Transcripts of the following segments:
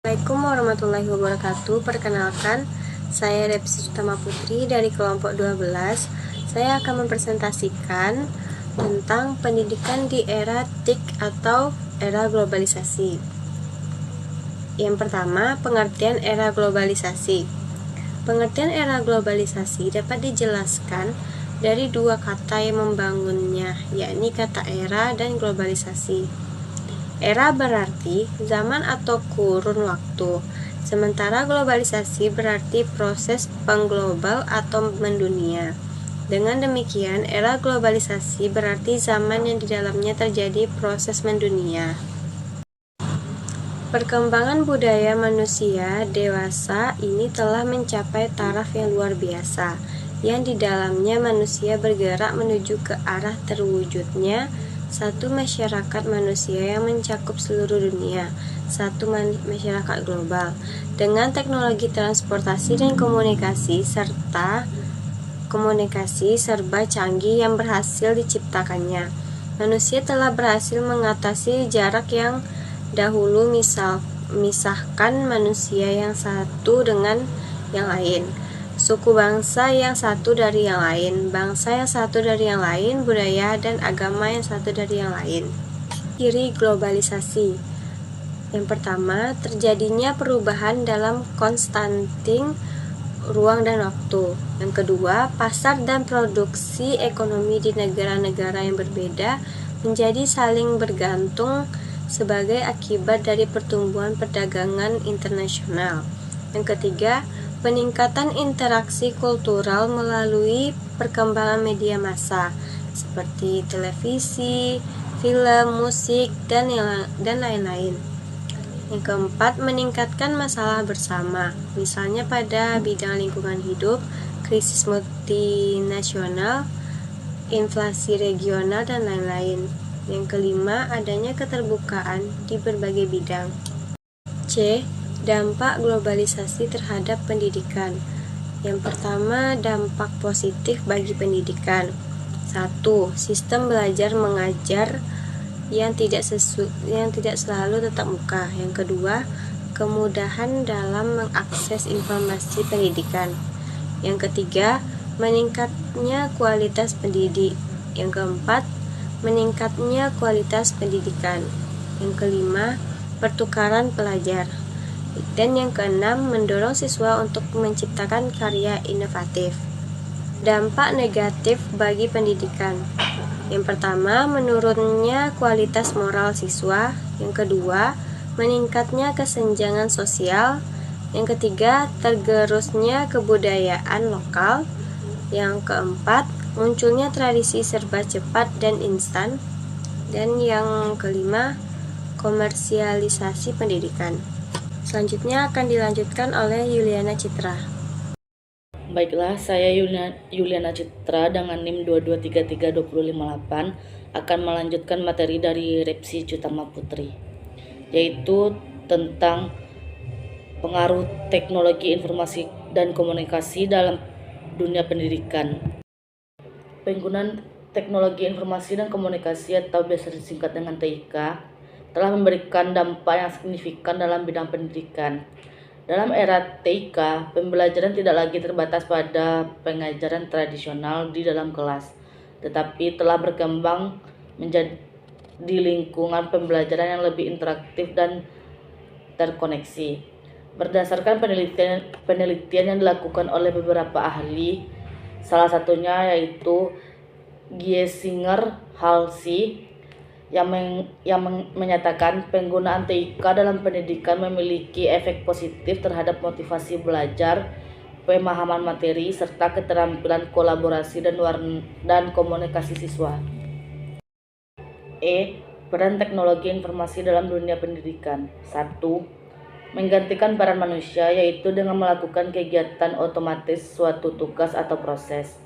Assalamualaikum warahmatullahi wabarakatuh. Perkenalkan, saya Repsi Utama Putri dari kelompok 12. Saya akan mempresentasikan tentang pendidikan di era TIK atau era globalisasi. Yang pertama, pengertian era globalisasi. Pengertian era globalisasi dapat dijelaskan dari dua kata yang membangunnya, yakni kata era dan globalisasi. Era berarti zaman atau kurun waktu, sementara globalisasi berarti proses pengglobal atau mendunia. Dengan demikian, era globalisasi berarti zaman yang di dalamnya terjadi proses mendunia. Perkembangan budaya manusia dewasa ini telah mencapai taraf yang luar biasa, yang di dalamnya manusia bergerak menuju ke arah terwujudnya satu masyarakat manusia yang mencakup seluruh dunia, satu masyarakat global, dengan teknologi transportasi dan komunikasi serba canggih yang berhasil diciptakannya. Manusia telah berhasil mengatasi jarak yang dahulu misahkan manusia yang satu dengan yang lain, suku bangsa yang satu dari yang lain, bangsa yang satu dari yang lain, budaya dan agama yang satu dari yang lain. Ciri globalisasi. Yang pertama, terjadinya perubahan dalam konstanting ruang dan waktu. Yang kedua, pasar dan produksi ekonomi di negara-negara yang berbeda menjadi saling bergantung sebagai akibat dari pertumbuhan perdagangan internasional. Yang ketiga, peningkatan interaksi kultural melalui perkembangan media massa seperti televisi, film, musik, dan lain-lain. Yang keempat, meningkatkan masalah bersama, misalnya pada bidang lingkungan hidup, krisis multinasional, inflasi regional, dan lain-lain. Yang kelima, adanya keterbukaan di berbagai bidang. C. Dampak globalisasi terhadap pendidikan. Yang pertama, dampak positif bagi pendidikan. 1. Sistem belajar mengajar yang tidak selalu tatap muka. Yang kedua, kemudahan dalam mengakses informasi pendidikan. Yang ketiga, meningkatnya kualitas pendidik. Yang keempat, meningkatnya kualitas pendidikan. Yang kelima, pertukaran pelajar. Dan yang keenam, mendorong siswa untuk menciptakan karya inovatif. Dampak negatif bagi pendidikan. Yang pertama, menurunnya kualitas moral siswa. Yang kedua, meningkatnya kesenjangan sosial. Yang ketiga, tergerusnya kebudayaan lokal. Yang keempat, munculnya tradisi serba cepat dan instan. Dan yang kelima, komersialisasi pendidikan. Selanjutnya akan dilanjutkan oleh Yuliana Citra. Baiklah, saya Yuliana Citra dengan NIM 2233258 akan melanjutkan materi dari Repsi Utama Putri, yaitu tentang pengaruh teknologi informasi dan komunikasi dalam dunia pendidikan. Penggunaan teknologi informasi dan komunikasi atau biasa disingkat dengan TIK telah memberikan dampak yang signifikan dalam bidang pendidikan. Dalam era TIK, pembelajaran tidak lagi terbatas pada pengajaran tradisional di dalam kelas, tetapi telah berkembang menjadi lingkungan pembelajaran yang lebih interaktif dan terkoneksi. Berdasarkan penelitian yang dilakukan oleh beberapa ahli, salah satunya yaitu Giesinger Halsey, yang menyatakan penggunaan TIK dalam pendidikan memiliki efek positif terhadap motivasi belajar, pemahaman materi, serta keterampilan kolaborasi dan komunikasi siswa. Peran teknologi informasi dalam dunia pendidikan. 1. Menggantikan peran manusia, yaitu dengan melakukan kegiatan otomatis suatu tugas atau proses.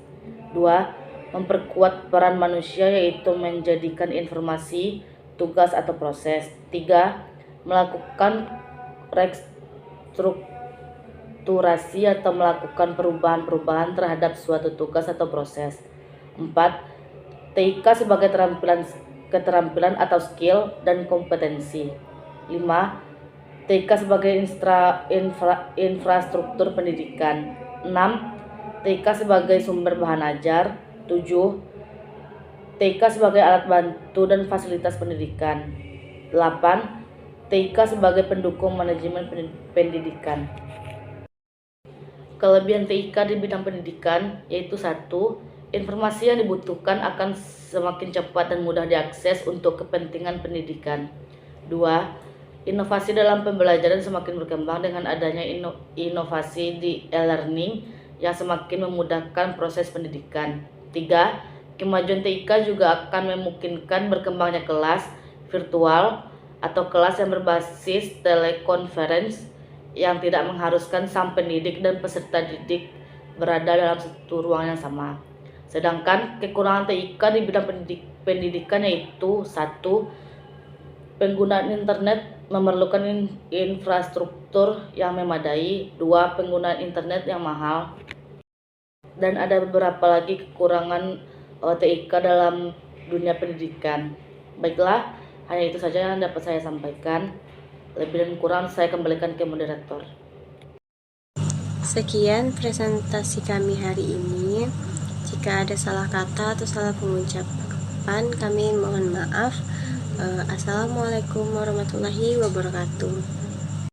2. Memperkuat peran manusia, yaitu menjadikan informasi, tugas atau proses. 3. Melakukan restrukturasi atau melakukan perubahan-perubahan terhadap suatu tugas atau proses. 4. TIK sebagai keterampilan atau skill dan kompetensi. 5. TIK sebagai infrastruktur pendidikan. 6. TIK sebagai sumber bahan ajar. 7. TIK sebagai alat bantu dan fasilitas pendidikan. 8. TIK sebagai pendukung manajemen pendidikan. Kelebihan TIK di bidang pendidikan yaitu 1. Informasi yang dibutuhkan akan semakin cepat dan mudah diakses untuk kepentingan pendidikan. 2. Inovasi dalam pembelajaran semakin berkembang dengan adanya inovasi di e-learning yang semakin memudahkan proses pendidikan. 3. Kemajuan TIK juga akan memungkinkan berkembangnya kelas virtual atau kelas yang berbasis telekonferensi yang tidak mengharuskan sang pendidik dan peserta didik berada dalam satu ruang yang sama. Sedangkan kekurangan TIK di bidang pendidikan yaitu 1. Penggunaan internet memerlukan infrastruktur yang memadai. 2. Penggunaan internet yang mahal. Dan ada beberapa lagi kekurangan TIK dalam dunia pendidikan. Baiklah, hanya itu saja yang dapat saya sampaikan. Lebih dan kurang saya kembalikan ke moderator. Sekian presentasi kami hari ini. Jika ada salah kata atau salah pengucapan, kami mohon maaf. Assalamualaikum warahmatullahi wabarakatuh.